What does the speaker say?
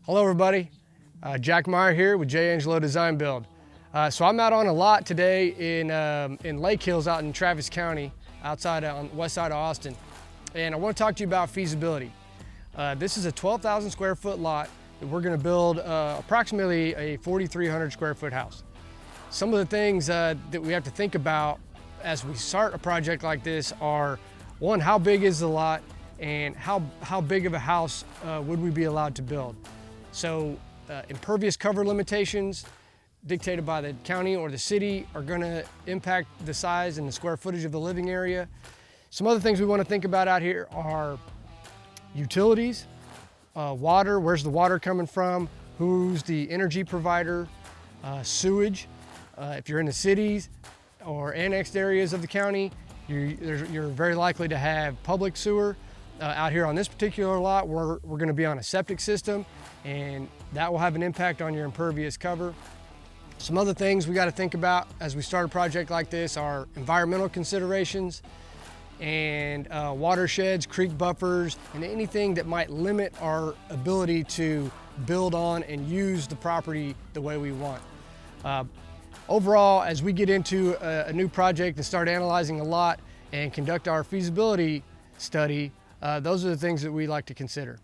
Hello everybody, Jack Meyer here with J. Angelo Design Build. So I'm out on a lot today in Lake Hills out in Travis County, outside on the west side of Austin. And I want to talk to you about feasibility. This is a 12,000 square foot lot that we're going to build approximately a 4,300 square foot house. Some of the things that we have to think about as we start a project like this are, one, how big is the lot, and how big of a house would we be allowed to build. So impervious cover limitations dictated by the county or the city are going to impact the size and the square footage of the living area. Some other things we want to think about out here are utilities, water, where's the water coming from, who's the energy provider, sewage. If you're in the cities or annexed areas of the county, you're very likely to have public sewer. Out here on this particular lot, we're going to be on a septic system, and that will have an impact on your impervious cover. Some other things we got to think about as we start a project like this are environmental considerations and watersheds, creek buffers, and anything that might limit our ability to build on and use the property the way we want. Overall, as we get into a new project and start analyzing a lot and conduct our feasibility study, those are the things that we like to consider.